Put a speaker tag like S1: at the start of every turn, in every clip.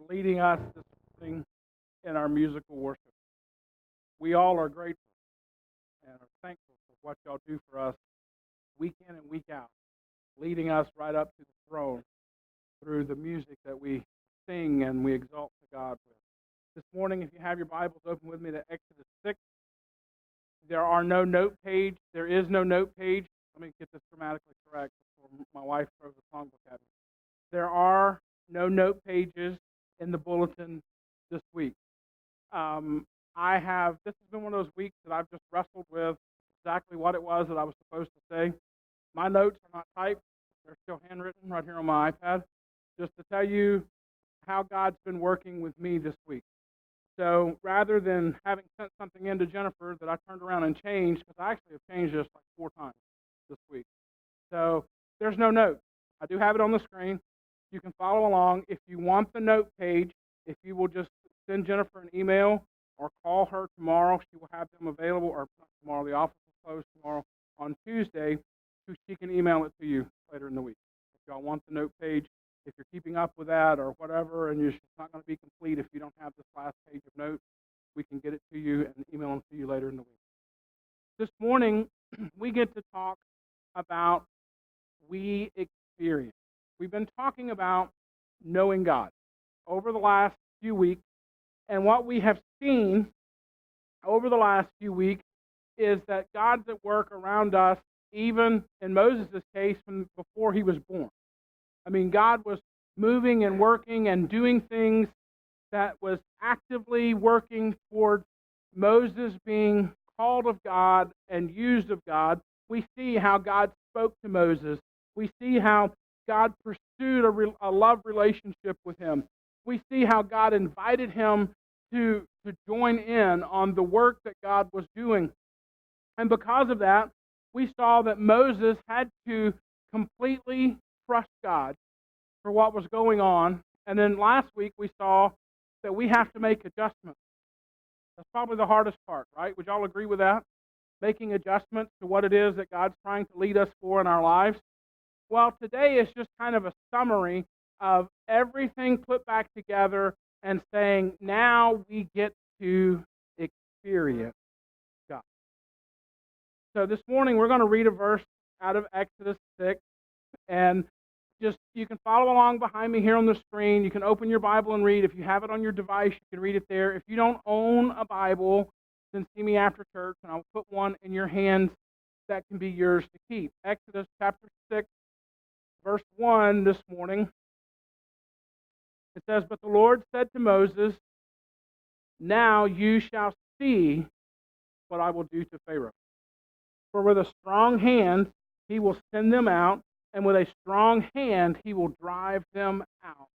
S1: leading us this morning in our musical worship. We all are grateful and are thankful for what y'all do for us week in and week out, leading us right up to the throne through the music that we sing and we exalt to God with. This morning, if you have your Bibles, open with me to Exodus 6. There are no note page. There is no note page. Let me get this grammatically correct before my wife throws a songbook at me. There are no note pages in the bulletin this week. This has been one of those weeks that I've just wrestled with exactly what it was that I was supposed to say. My notes are not typed. They're still handwritten right here on my iPad, just to tell you how God's been working with me this week. So rather than having sent something in to Jennifer that I turned around and changed, because I actually have changed this like 4 times this week. So there's no note. I do have it on the screen. You can follow along. If you want the note page, if you will just send Jennifer an email or call her tomorrow, she will have them available, or not tomorrow, the office is closed tomorrow, on Tuesday, so she can email it to you later in the week. If y'all want the note page, if you're keeping up with that or whatever, and it's not going to be complete if you don't have this last page of notes, we can get it to you and email them to you later in the week. This morning, we get to talk about we experience. We've been talking about knowing God over the last few weeks, and what we have seen over the last few weeks is that God's at work around us, even in Moses' case, from before he was born. I mean, God was moving and working and doing things that was actively working towards Moses being called of God and used of God. We see how God spoke to Moses. We see how God pursued a love relationship with him. We see how God invited him to join in on the work that God was doing. And because of that, we saw that Moses had to completely trust God for what was going on. And then last week we saw that we have to make adjustments. That's probably the hardest part, right? Would y'all agree with that? Making adjustments to what it is that God's trying to lead us for in our lives. Well, today is just kind of a summary of everything put back together and saying, now we get to experience God. So this morning we're going to read a verse out of Exodus 6, and just you can follow along behind me here on the screen. You can open your Bible and read. If you have it on your device, you can read it there. If you don't own a Bible, then see me after church, and I'll put one in your hands that can be yours to keep. Exodus chapter 6, verse 1 this morning. It says, "But the Lord said to Moses, now you shall see what I will do to Pharaoh. For with a strong hand he will send them out, and with a strong hand he will drive them out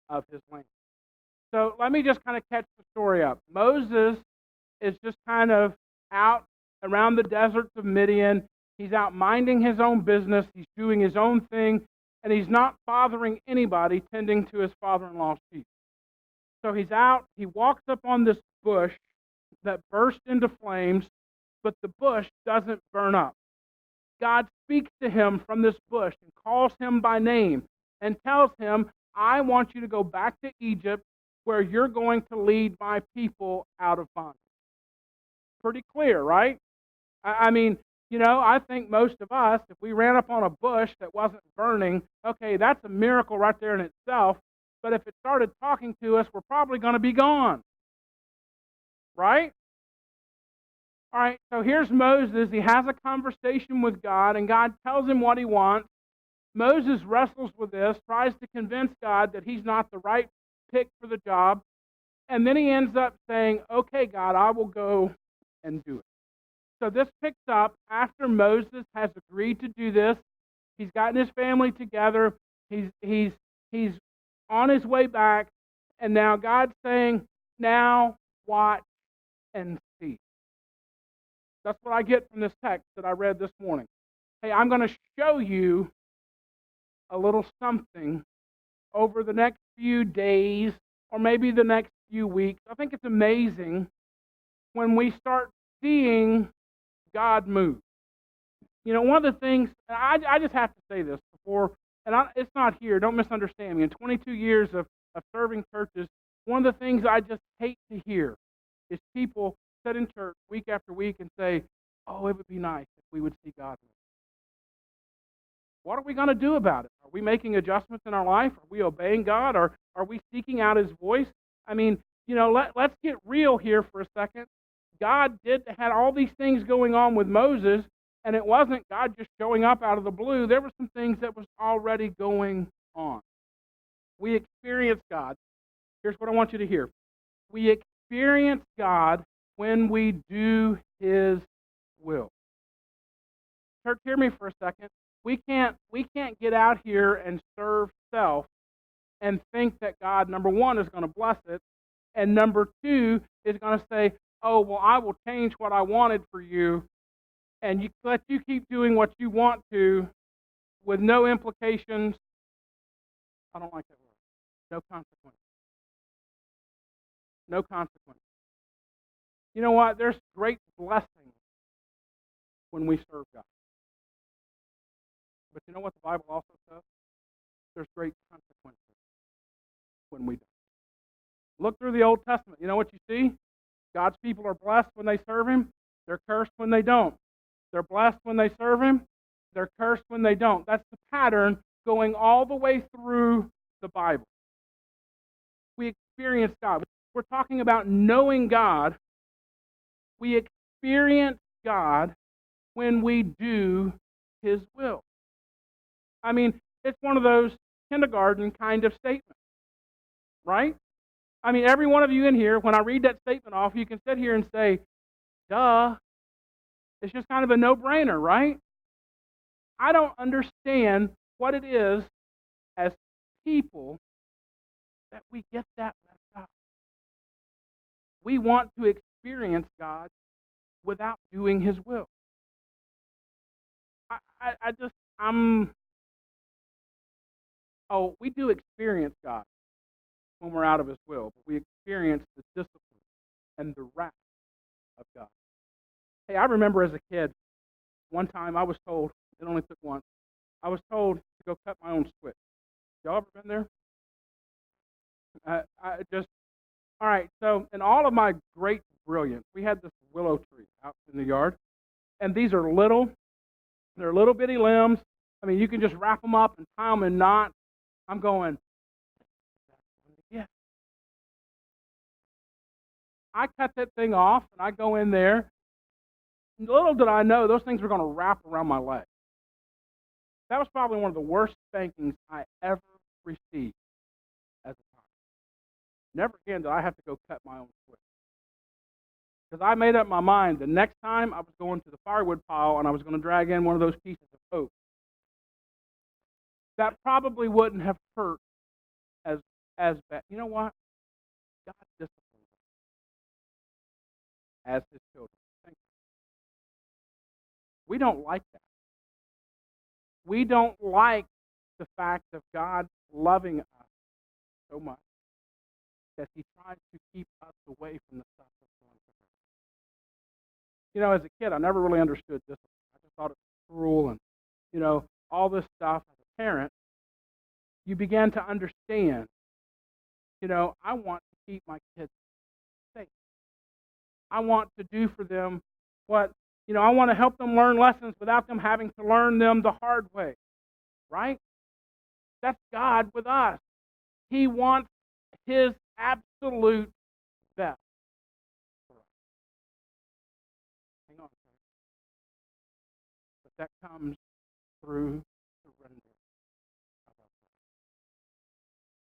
S1: of his land." So let me just kind of catch the story up. Moses is just kind of out around the deserts of Midian. He's out minding his own business. He's doing his own thing, and he's not bothering anybody tending to his father-in-law's sheep. So he's out. He walks up on this bush that burst into flames, but the bush doesn't burn up. God speaks to him from this bush and calls him by name and tells him, I want you to go back to Egypt where you're going to lead my people out of bondage. Pretty clear, right? I mean, I think most of us, if we ran up on a bush that wasn't burning, okay, that's a miracle right there in itself. But if it started talking to us, we're probably going to be gone. Right? All right, so here's Moses. He has a conversation with God, and God tells him what he wants. Moses wrestles with this, tries to convince God that he's not the right pick for the job, and then he ends up saying, okay, God, I will go and do it. So this picks up after Moses has agreed to do this. He's gotten his family together. He's on his way back, and now God's saying, now watch and see. That's what I get from this text that I read this morning. Hey, I'm going to show you a little something over the next few days or maybe the next few weeks. I think it's amazing when we start seeing God move. One of the things, I just have to say this before, and it's not here, don't misunderstand me. In 22 years of of serving churches, one of the things I just hate to hear is people sit in church week after week and say, oh, it would be nice if we would see God. What are we going to do about it? Are we making adjustments in our life? Are we obeying God? Or are we seeking out His voice? I mean, let's get real here for a second. God had all these things going on with Moses, and it wasn't God just showing up out of the blue. There were some things that was already going on. We experience God. Here's what I want you to hear. We experience God when we do His will. Church, hear me for a second. We can't get out here and serve self and think that God, number one, is going to bless it, and number two, is going to say, oh, well, I will change what I wanted for you, and let you keep doing what you want to with no implications. I don't like that word. No consequence. No consequence. You know what? There's great blessing when we serve God. But you know what the Bible also says? There's great consequences when we don't. Look through the Old Testament. You know what you see? God's people are blessed when they serve Him. They're cursed when they don't. They're blessed when they serve Him. They're cursed when they don't. That's the pattern going all the way through the Bible. We experience God. We're talking about knowing God. We experience God when we do His will. I mean, it's one of those kindergarten kind of statements, right? I mean, every one of you in here, when I read that statement off, you can sit here and say, duh. It's just kind of a no-brainer, right? I don't understand what it is as people that we get that messed up. We want to experience God without doing His will. We do experience God when we're out of His will, but we experience the discipline and the wrath of God. Hey, I remember as a kid, one time I was told, it only took once, I was told to go cut my own switch. Y'all ever been there? All right, so in all of my great brilliance, we had this willow tree out in the yard, and these are they're little bitty limbs. I mean, you can just wrap them up and tie them in knots. I'm going, yeah. I cut that thing off, and I go in there. Little did I know, those things were going to wrap around my leg. That was probably one of the worst spankings I ever received as a child. Never again did I have to go cut my own switch. Because I made up my mind the next time I was going to the firewood pile and I was going to drag in one of those pieces of oak. That probably wouldn't have hurt as bad. You know what? God disciplines us as His children. Thank you. We don't like that. We don't like the fact of God loving us so much that He tries to keep us away from the stuff that's going to hurt. As a kid, I never really understood discipline. I just thought it was cruel and, all this stuff. As a parent, you begin to understand, I want to keep my kids safe. I want to do for them what, I want to help them learn lessons without them having to learn them the hard way, right? That's God with us. He wants His absolute best for us. Hang on a second. But that comes through surrender of ourselves.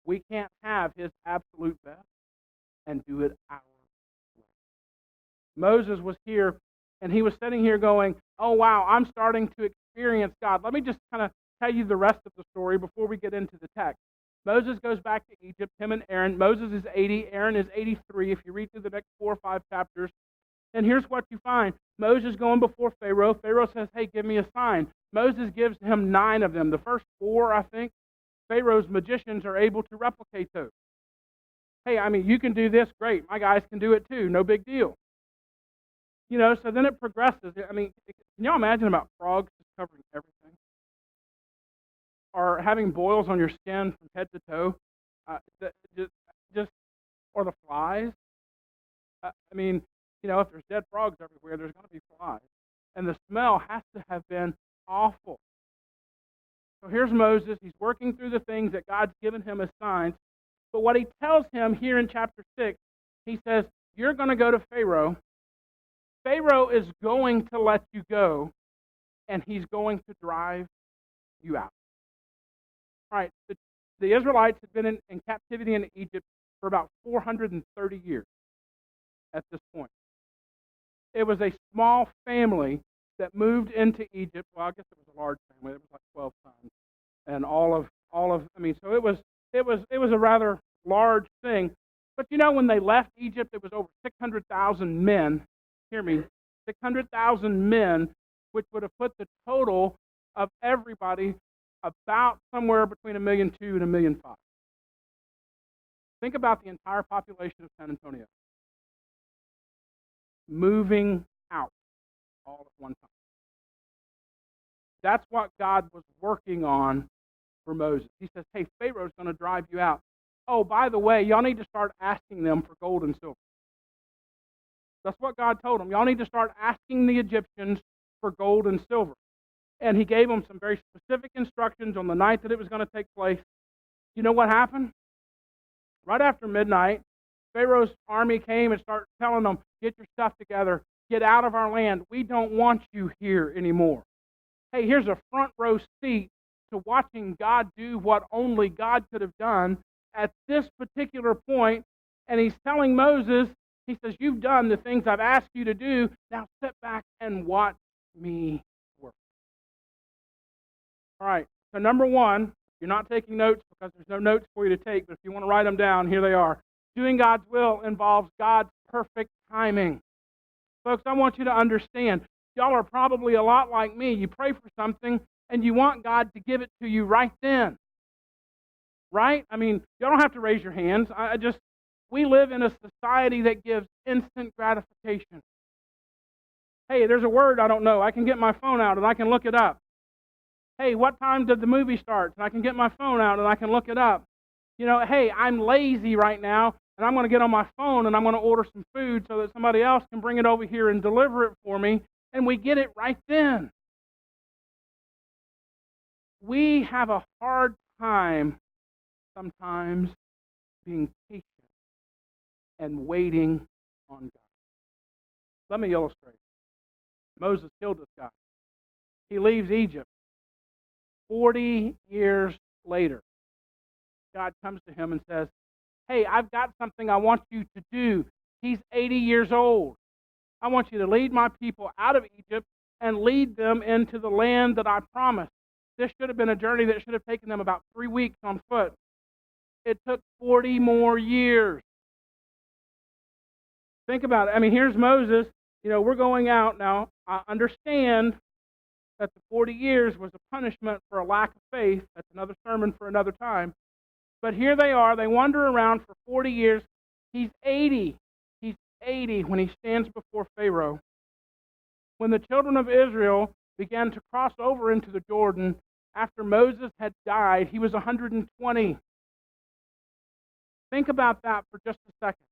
S1: We can't have His absolute best and do it our way. Moses was here, and he was sitting here going, oh, wow, I'm starting to experience God. Let me just kind of tell you the rest of the story before we get into the text. Moses goes back to Egypt, him and Aaron. Moses is 80, Aaron is 83, if you read through the next 4 or 5 chapters. And here's what you find. Moses going before Pharaoh. Pharaoh says, hey, give me a sign. Moses gives him 9 of them. The first 4, I think, Pharaoh's magicians are able to replicate those. Hey, you can do this, great. My guys can do it too, no big deal. So then it progresses. Can y'all imagine about frogs just covering everything? Or having boils on your skin from head to toe? Just, just, or the flies. I mean, if there's dead frogs everywhere, there's going to be flies. And the smell has to have been awful. So here's Moses. He's working through the things that God's given him as signs. But what he tells him here in chapter 6, he says, you're going to go to Pharaoh. Pharaoh is going to let you go, and he's going to drive you out. All right, the Israelites had been in captivity in Egypt for about 430 years at this point. It was a small family that moved into Egypt. Well, I guess it was a large family. It was like 12 sons, and all of. So it was a rather large thing. But when they left Egypt, it was over 600,000 men. Hear me, 600,000 men, which would have put the total of everybody about somewhere between 1.2 million and 1.5 million. Think about the entire population of San Antonio moving out all at one time. That's what God was working on for Moses. He says, hey, Pharaoh's going to drive you out. Oh, by the way, y'all need to start asking them for gold and silver. That's what God told them. Y'all need to start asking the Egyptians for gold and silver. And he gave them some very specific instructions on the night that it was going to take place. You know what happened? Right after midnight, Pharaoh's army came and started telling them, get your stuff together, get out of our land. We don't want you here anymore. Hey, here's a front row seat to watching God do what only God could have done at this particular point. And he's telling Moses, he says, you've done the things I've asked you to do. Now sit back and watch me work. All right, so number one, you're not taking notes because there's no notes for you to take, but if you want to write them down, here they are. Doing God's will involves God's perfect timing. Folks, I want you to understand, y'all are probably a lot like me. You pray for something, and you want God to give it to you right then. Right? I mean, y'all don't have to raise your hands. We live in a society that gives instant gratification. Hey, there's a word I don't know. I can get my phone out and I can look it up. Hey, what time did the movie start? And I can get my phone out and I can look it up. Hey, I'm lazy right now, and I'm going to get on my phone and I'm going to order some food so that somebody else can bring it over here and deliver it for me, and we get it right then. We have a hard time sometimes being patient and waiting on God. Let me illustrate. Moses killed this guy. He leaves Egypt. 40 years later, God comes to him and says, hey, I've got something I want you to do. He's 80 years old. I want you to lead my people out of Egypt and lead them into the land that I promised. This should have been a journey that should have taken them about 3 weeks on foot. It took 40 more years. Think about it. I mean, here's Moses. We're going out now. I understand that the 40 years was a punishment for a lack of faith. That's another sermon for another time. But here they are. They wander around for 40 years. He's 80. He's 80 when he stands before Pharaoh. When the children of Israel began to cross over into the Jordan after Moses had died, he was 120. Think about that for just a second.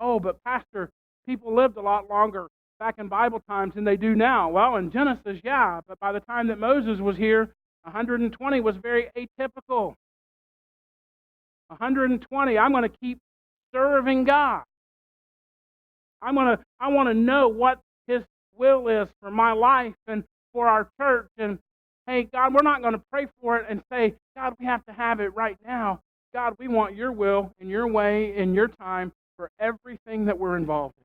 S1: Oh, but Pastor, people lived a lot longer back in Bible times than they do now. Well, in Genesis, yeah, but by the time that Moses was here, 120 was very atypical. 120, I'm going to keep serving God. I want to know what His will is for my life and for our church. And hey, God, we're not going to pray for it and say, God, we have to have it right now. God, we want your will and your way and your time for everything that we're involved in.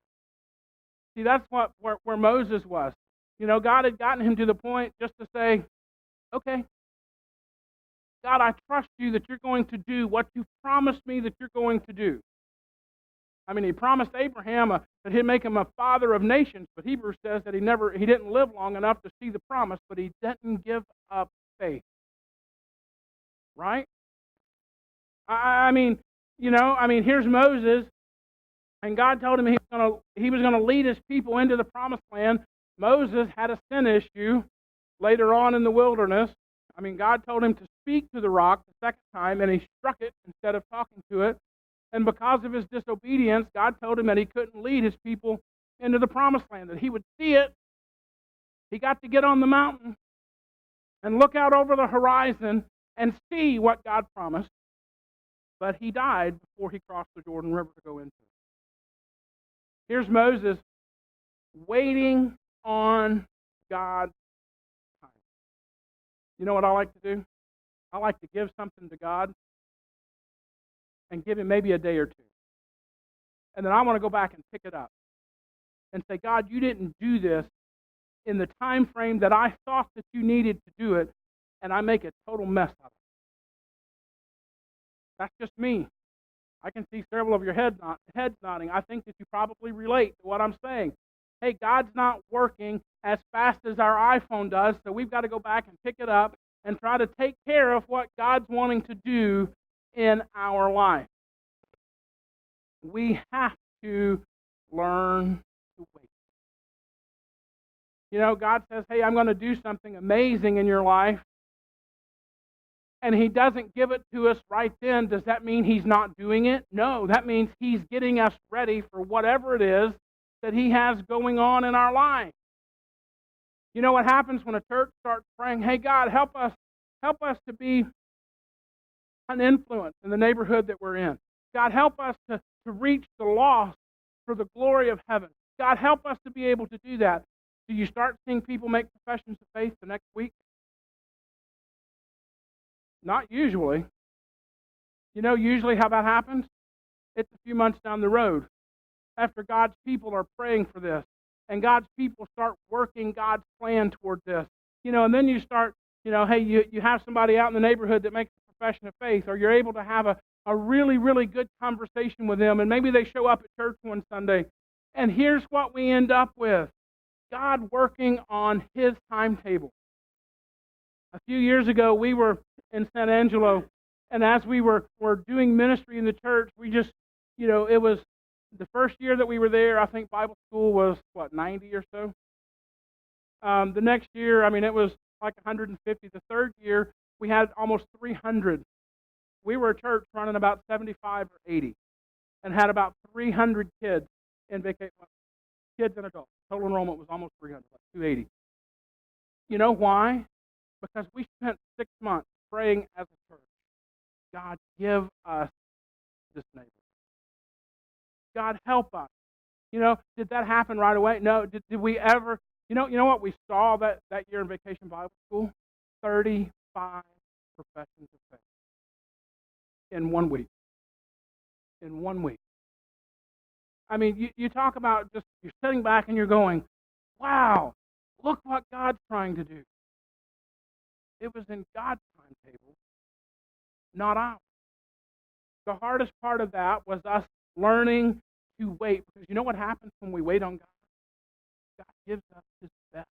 S1: See, that's where Moses was. God had gotten him to the point just to say, okay, God, I trust you that you're going to do what you promised me that you're going to do. I mean, he promised Abraham that he'd make him a father of nations, but Hebrews says that he didn't live long enough to see the promise, but he didn't give up faith. Right? Here's Moses, and God told him he was going to lead his people into the promised land. Moses had a sin issue later on in the wilderness. God told him to speak to the rock the second time, and he struck it instead of talking to it. And because of his disobedience, God told him that he couldn't lead his people into the promised land, that he would see it. He got to get on the mountain and look out over the horizon and see what God promised. But he died before he crossed the Jordan River to go into it. Here's Moses waiting on God's time. You know what I like to do? I like to give something to God and give him maybe a day or two. And then I want to go back and pick it up and say, God, you didn't do this in the time frame that I thought that you needed to do it, and I make a total mess of it. That's just me. I can see several of your heads nodding. I think that you probably relate to what I'm saying. Hey, God's not working as fast as our iPhone does, so we've got to go back and pick it up and try to take care of what God's wanting to do in our life. We have to learn to wait. You know, God says, hey, I'm going to do something amazing in your life, and he doesn't give it to us right then. Does that mean he's not doing it? No, that means he's getting us ready for whatever it is that he has going on in our life. You know what happens when a church starts praying, hey, God, help us to be an influence in the neighborhood that we're in. God, help us to reach the lost for the glory of heaven. God, help us to be able to do that. Do you start seeing people make professions of faith the next week? Not usually. You know usually how that happens? It's a few months down the road after God's people are praying for this and God's people start working God's plan toward this. You know, and then you start, hey, you have somebody out in the neighborhood that makes a profession of faith, or you're able to have a really, really good conversation with them, and maybe they show up at church one Sunday, and here's what we end up with. God working on his timetable. A few years ago, we were in San Angelo, and as we were doing ministry in the church, we just, it was the first year that we were there, I think Bible school was, 90 or so. The next year, it was like 150. The third year, we had almost 300. We were a church running about 75 or 80 and had about 300 kids in vacation, kids and adults. Total enrollment was almost 300, like 280. You know why? Because we spent 6 months praying as a church. God, give us this neighborhood. God, help us. Did that happen right away? No. Did we ever? You know what we saw that year in Vacation Bible School? 35 professions of faith in 1 week. In 1 week. You talk about just, you're sitting back and you're going, wow, look what God's trying to do. It was in God's timetable, not ours. The hardest part of that was us learning to wait, because you know what happens when we wait on God? God gives us his best.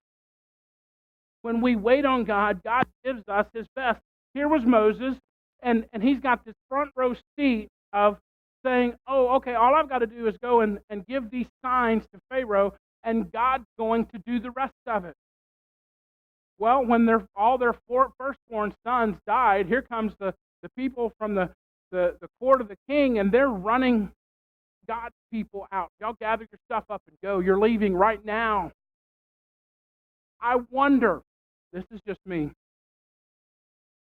S1: When we wait on God, God gives us his best. Here was Moses, and he's got this front row seat of saying, oh, okay, all I've got to do is go and give these signs to Pharaoh, and God's going to do the rest of it. Well, when all their firstborn sons died, here comes the people from the court of the king, and they're running God's people out. Y'all gather your stuff up and go. You're leaving right now. I wonder, this is just me,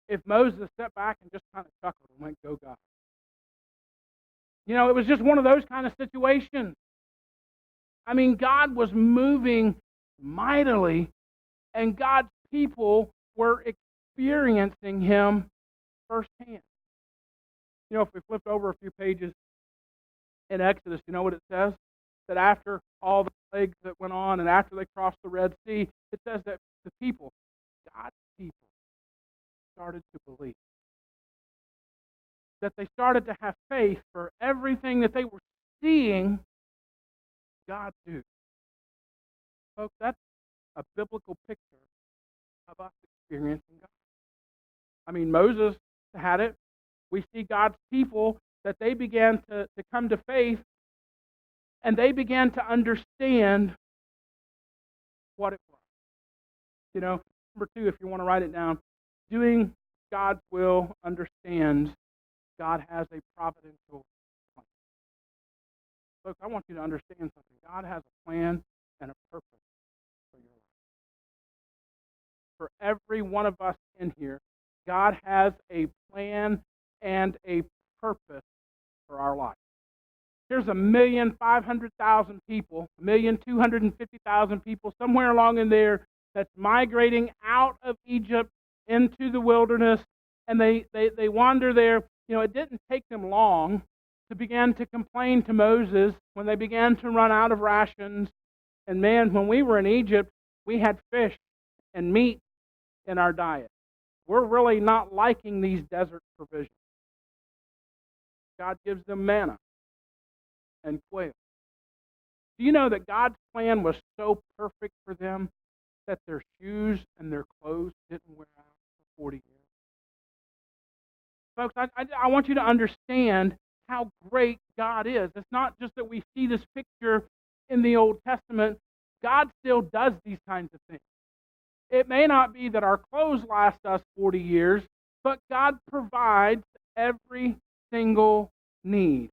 S1: if Moses stepped back and just kind of chuckled and went, go God. It was just one of those kind of situations. God was moving mightily, and God's people were experiencing him firsthand. If we flipped over a few pages in Exodus, you know what it says? That after all the plagues that went on and after they crossed the Red Sea, it says that the people, God's people, started to believe. That they started to have faith for everything that they were seeing God do. Folks, that's a biblical picture of us experiencing God. Moses had it. We see God's people, that they began to come to faith, and they began to understand what it was. Number 2, if you want to write it down, doing God's will understands God has a providential plan. Folks, I want you to understand something. God has a plan and a purpose for your life. For every one of us in here, God has a plan and a purpose for our life. There's 1,500,000 people, 1,250,000 people, somewhere along in there that's migrating out of Egypt into the wilderness, and they wander there. You know, it didn't take them long to begin to complain to Moses when they began to run out of rations. And man, when we were in Egypt, we had fish and meat in our diet. We're really not liking these desert provisions. God gives them manna and quail. Do you know that God's plan was so perfect for them that their shoes and their clothes didn't wear out for 40 years? Folks, I want you to understand how great God is. It's not just that we see this picture in the Old Testament. God still does these kinds of things. It may not be that our clothes last us 40 years, but God provides every single need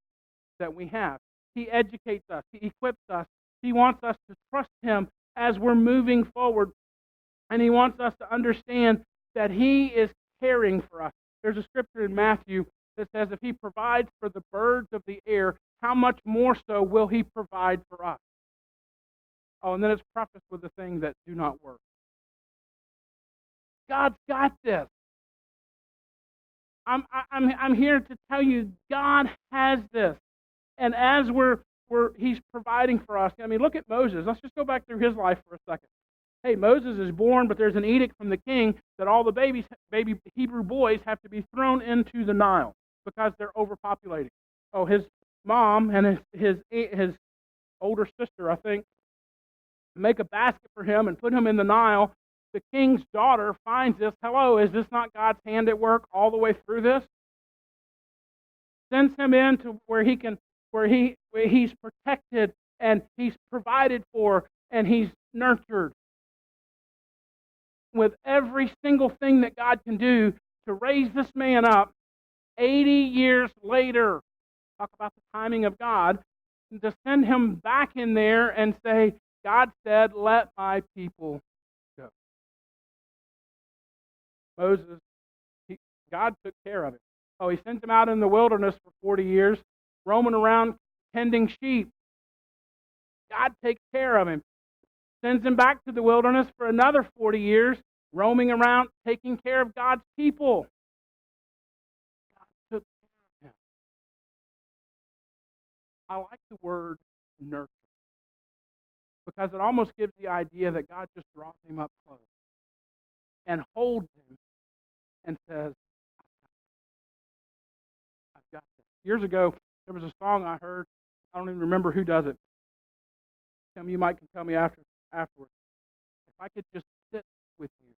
S1: that we have. He educates us. He equips us. He wants us to trust Him as we're moving forward. And He wants us to understand that He is caring for us. There's a scripture in Matthew that says, if He provides for the birds of the air, how much more so will He provide for us? Oh, and then it's prefaced with the things that do not work. God's got this. I'm here to tell you, God has this. And as He's providing for us. I mean, look at Moses. Let's just go back through his life for a second. Hey, Moses is born, but there's an edict from the king that all the baby Hebrew boys have to be thrown into the Nile because they're overpopulating. Oh, his mom and his older sister, I think, make a basket for him and put him in the Nile. The king's daughter finds this. Hello, is this not God's hand at work all the way through this? Sends him in to where he's protected and he's provided for and he's nurtured with every single thing that God can do to raise this man up 80 years later. Talk about the timing of God. To send him back in there and say, God said, let my people go. Moses, God took care of him. Oh, He sent him out in the wilderness for 40 years, roaming around tending sheep. God takes care of him. Sends him back to the wilderness for another 40 years, roaming around, taking care of God's people. God took care of him. I like the word nurture because it almost gives the idea that God just draws him up close and holds him and says, I've got this. Years ago, there was a song I heard. I don't even remember who does it. Some of you might can tell me afterwards. If I could just sit with you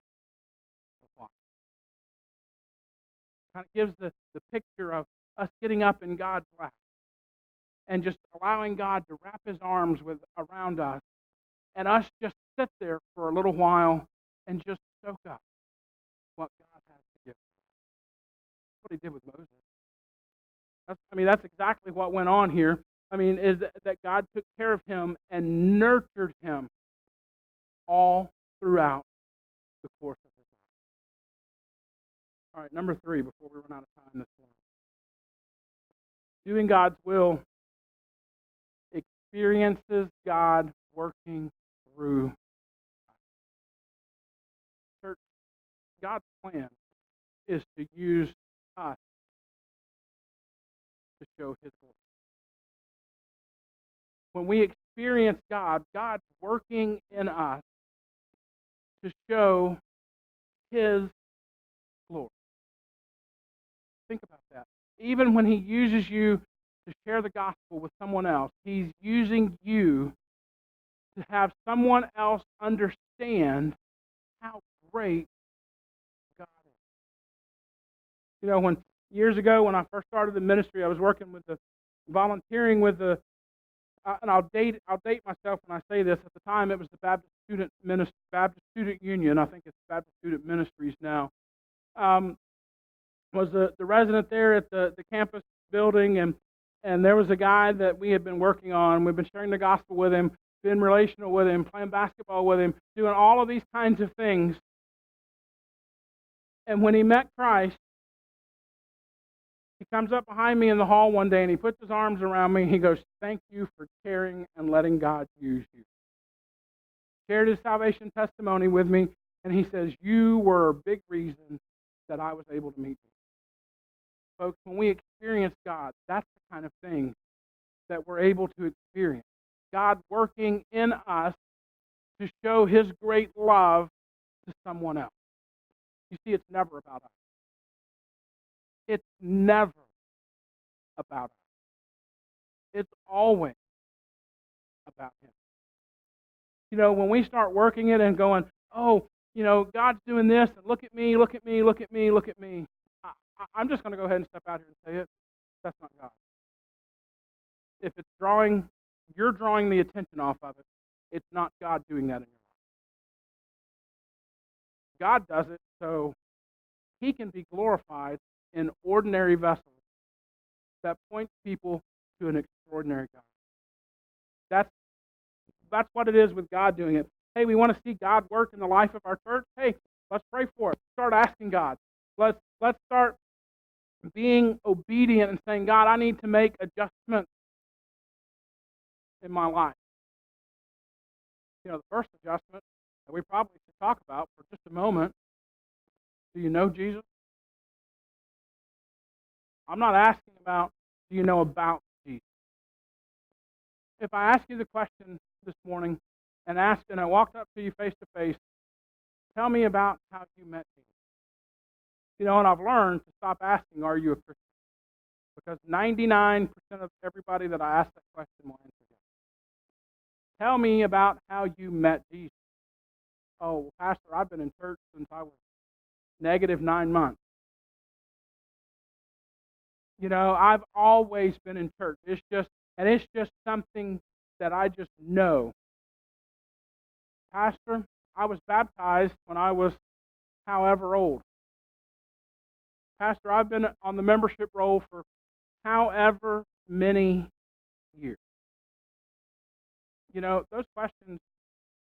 S1: for a while. Kind of gives the picture of us getting up in God's lap and just allowing God to wrap His arms around us and us just sit there for a little while and just soak up what God has to give. That's what He did with Moses. That's exactly what went on here. Is that God took care of him and nurtured him all throughout the course of his life. All right, number 3, before we run out of time this morning. Doing God's will experiences God working through us. Church, God's plan is to use us to show His glory. When we experience God, God's working in us to show His glory. Think about that. Even when He uses you to share the gospel with someone else, He's using you to have someone else understand how great God is. You know, when years ago when I first started the ministry, I was volunteering with the and I'll date myself when I say this. At the time, it was the Baptist Student Union. I think it's Baptist Student Ministries now. was the resident there at the campus building, and there was a guy that we had been working on. We've been sharing the gospel with him, been relational with him, playing basketball with him, doing all of these kinds of things. And when he met Christ, he comes up behind me in the hall one day and he puts his arms around me and he goes, "Thank you for caring and letting God use you." Shared his salvation testimony with me, and he says, "You were a big reason that I was able to meet you." Folks, when we experience God, that's the kind of thing that we're able to experience. God working in us to show His great love to someone else. You see, it's never about us. It's never about us. It's always about Him. You know, when we start working it and going, "Oh, you know, God's doing this, and look at me, look at me, look at me, look at me," I'm just going to go ahead and step out here and say it. That's not God. If it's you're drawing the attention off of it, it's not God doing that in your life. God does it so He can be glorified in ordinary vessels that point people to an extraordinary God. That's what it is with God doing it. Hey, we want to see God work in the life of our church. Hey, let's pray for it. Start asking God. Let's start being obedient and saying, "God, I need to make adjustments in my life." You know, the first adjustment that we probably should talk about for just a moment. Do you know Jesus? I'm not asking about, do you know about Jesus? If I ask you the question this morning and I walked up to you face to face, tell me about how you met Jesus. You know, and I've learned to stop asking, "Are you a Christian?" Because 99% of everybody that I ask that question will answer yes. Tell me about how you met Jesus. "Oh, Pastor, I've been in church since I was -9 months. You know, I've always been in church. It's just something that I just know." "Pastor, I was baptized when I was however old." "Pastor, I've been on the membership roll for however many years." You know, those questions,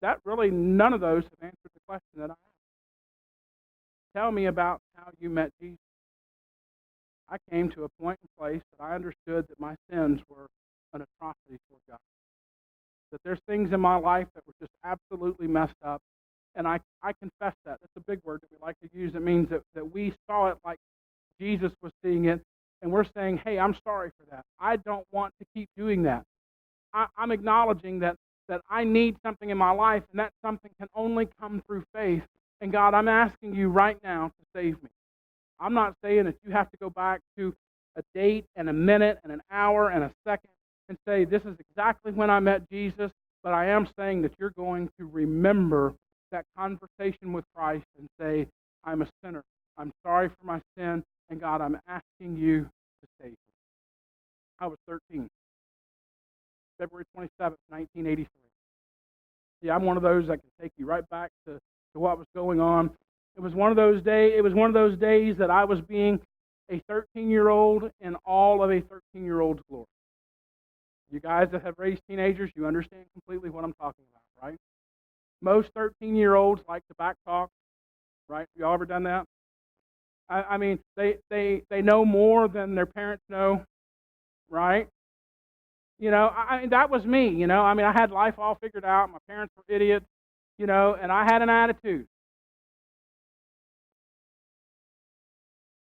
S1: none of those have answered the question that I asked. Tell me about how you met Jesus. I came to a point and place that I understood that my sins were an atrocity toward God. That there's things in my life that were just absolutely messed up. And I confess that. That's a big word that we like to use. It means that we saw it like Jesus was seeing it. And we're saying, "Hey, I'm sorry for that. I don't want to keep doing that." I'm acknowledging that I need something in my life, and that something can only come through faith. And God, I'm asking you right now to save me. I'm not saying that you have to go back to a date and a minute and an hour and a second and say, "This is exactly when I met Jesus," but I am saying that you're going to remember that conversation with Christ and say, "I'm a sinner. I'm sorry for my sin, and God, I'm asking you to save me." I was 13. February 27th, 1983. See, I'm one of those that can take you right back to what was going on. It was one of those days that I was being a 13-year-old in all of a 13-year-old's glory. You guys that have raised teenagers, you understand completely what I'm talking about, right? Most 13-year-olds like to back talk, right? Y'all ever done that? I mean, they know more than their parents know, right? You know, that was me, you know. I mean, I had life all figured out. My parents were idiots, you know, and I had an attitude.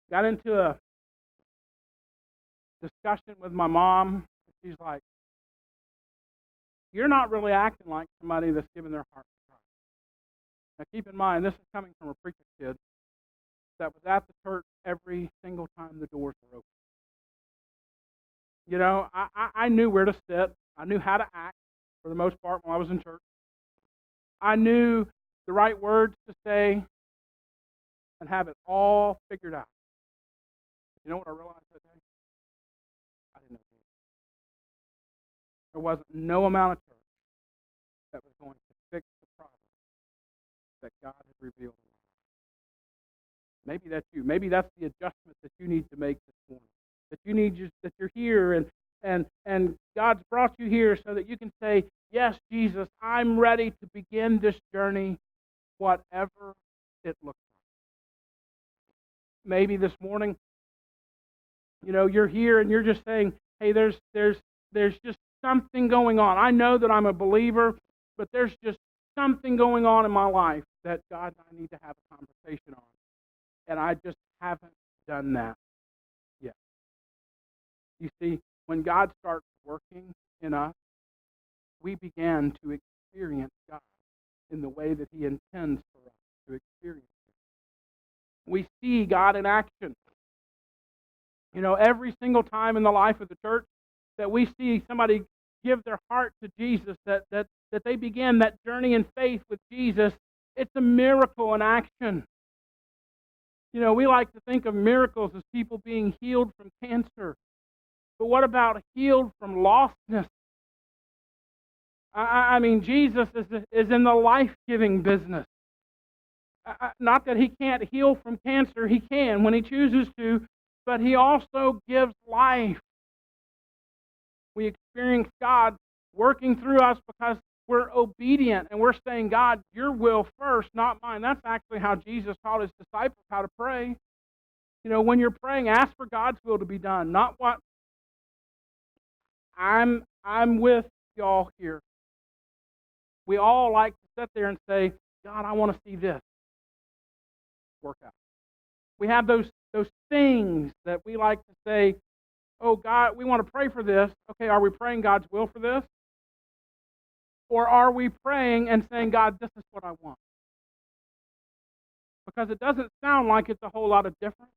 S1: Got into a discussion with my mom. She's like, "You're not really acting like somebody that's given their heart to Christ." Now, keep in mind, this is coming from a preacher kid that was at the church every single time the doors were open. You know, I knew where to sit. I knew how to act for the most part when I was in church. I knew the right words to say and have it all figured out. You know what I realized that day? I didn't know Jesus. There wasn't no amount of church that was going to fix the problem that God had revealed. Maybe that's you. Maybe that's the adjustment that you need to make this morning. That you're here and God's brought you here so that you can say, yes, Jesus, I'm ready to begin this journey, whatever it looks like. Maybe this morning, you're here and you're just saying, hey, there's just something going on. I know that I'm a believer, but there's just something going on in my life that God and I need to have a conversation on. And I just haven't done that yet. You see, when God starts working in us, we begin to experience God in the way that He intends for us to experience Him. We see God in action. Every single time in the life of the church that we see somebody give their heart to Jesus, that they begin that journey in faith with Jesus, it's a miracle in action. We like to think of miracles as people being healed from cancer. But what about healed from lostness? I mean, Jesus is in the life-giving business. Not that He can't heal from cancer. He can when He chooses to, but He also gives life. We experience God working through us because we're obedient and we're saying, God, your will first, not mine. That's actually how Jesus taught His disciples how to pray. When you're praying, ask for God's will to be done, not what I'm with y'all here. We all like to sit there and say, God, I want to see this work out. We have those things that we like to say, oh, God, we want to pray for this. Okay, are we praying God's will for this? Or are we praying and saying, God, this is what I want? Because it doesn't sound like it's a whole lot of difference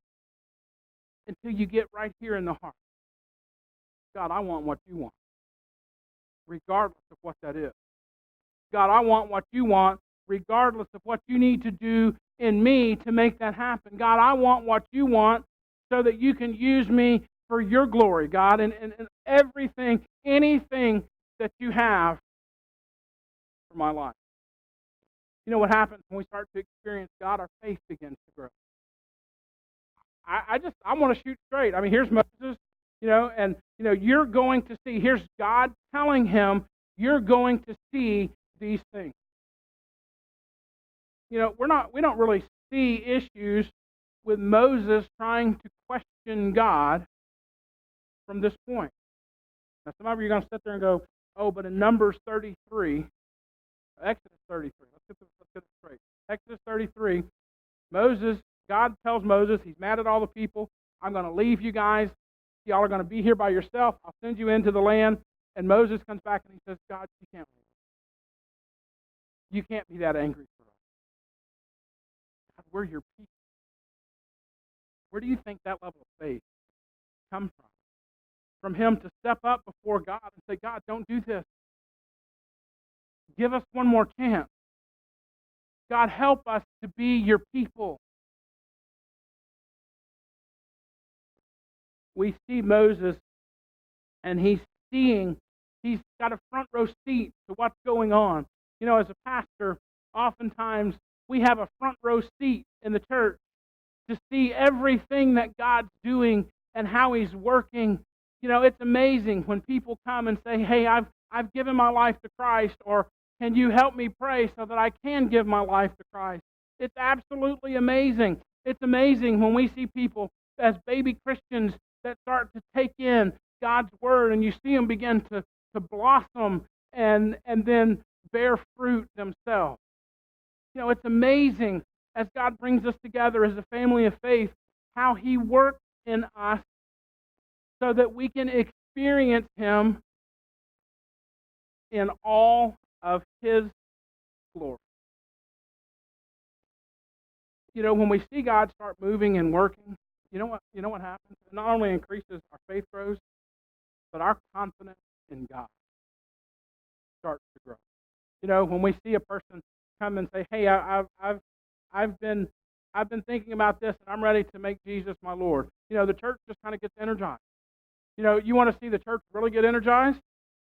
S1: until you get right here in the heart. God, I want what you want, regardless of what that is. God, I want what you want, regardless of what you need to do in me to make that happen. God, I want what you want so that you can use me for your glory, God, and everything, anything that you have for my life. You know what happens when we start to experience God? Our faith begins to grow. I want to shoot straight. I mean, here's Moses, and you're going to see. Here's God telling him, you're going to see these things. We don't really see issues with Moses trying to question God from this point. Now, some of you are going to sit there and go, oh, but in Numbers 33, Exodus 33, let's get this straight. Exodus 33, God tells Moses, he's mad at all the people, I'm going to leave you guys. Y'all are going to be here by yourself. I'll send you into the land. And Moses comes back and he says, God, you can't leave. You can't be that angry for us. God, we're your people. Where do you think that level of faith comes from? From him to step up before God and say, God, don't do this. Give us one more chance. God, help us to be your people. We see Moses, and he's got a front row seat to what's going on. As a pastor, oftentimes we have a front row seat in the church to see everything that God's doing and how He's working. It's amazing when people come and say, hey, I've given my life to Christ, or can you help me pray so that I can give my life to Christ? It's absolutely amazing. It's amazing when we see people as baby Christians that start to take in God's Word, and you see them begin to blossom and then bear fruit themselves. It's amazing as God brings us together as a family of faith, how He works in us so that we can experience Him in all of His glory. When we see God start moving and working, you know what happens? It not only increases our faith grows, but our confidence in God starts to grow. When we see a person come and say, "Hey, I've been thinking about this, and I'm ready to make Jesus my Lord," the church just kind of gets energized. You want to see the church really get energized?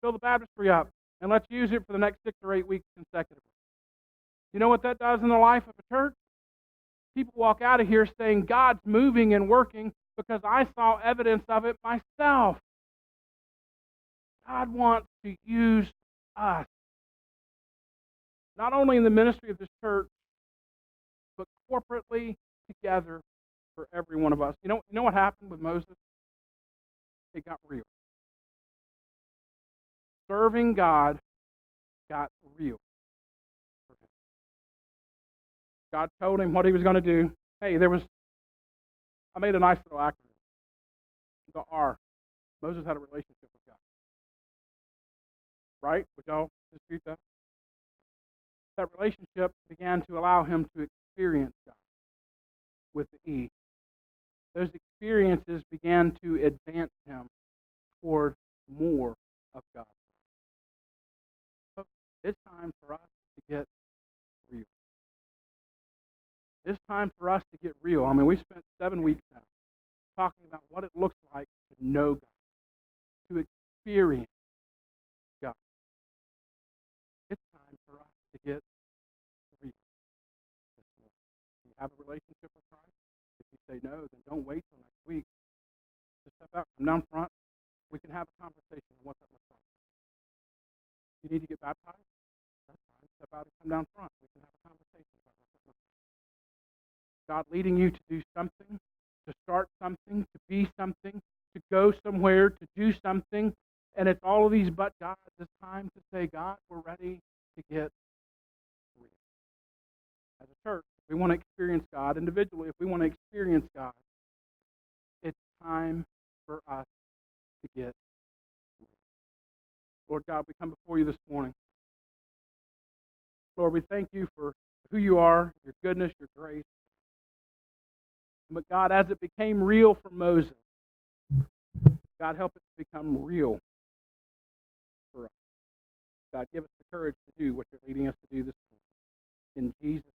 S1: Fill the baptistry up, and let's use it for the next 6 or 8 weeks consecutively. You know what that does in the life of a church? people walk out of here saying God's moving and working because I saw evidence of it myself. God wants to use us, not only in the ministry of this church, but corporately together for every one of us. You know what happened with Moses? It got real. Serving God got real for him. God told him what he was going to do. Hey, I made a nice little acronym. The R. Moses had a relationship with God. Right? Would y'all dispute that? That relationship began to allow him to experience God with the E. Those experiences began to advance him toward more of God. So it's time for us to get real. It's time for us to get real. I mean, we spent 7 weeks now talking about what it looks like to know God, to experience God. It's time for us to get real. Do you have a relationship with Christ? If you say no, then don't wait till next week. Just step out, come down front. We can have a conversation on what that looks like. You need to get baptized? That's fine. Step out and come down front. We can have a conversation about what that looks like. God leading you to do something, to start something, to be something, to go somewhere, to do something. And it's all of these but God. It's time to say, God, we're ready to get real. As a church, if we want to experience God individually, if we want to experience God, it's time for us to get real. Lord God, we come before you this morning. Lord, we thank you for who you are, your goodness, your grace. But God, as it became real for Moses, God, help it to become real for us. God, give us the courage to do what you're leading us to do this morning. In Jesus'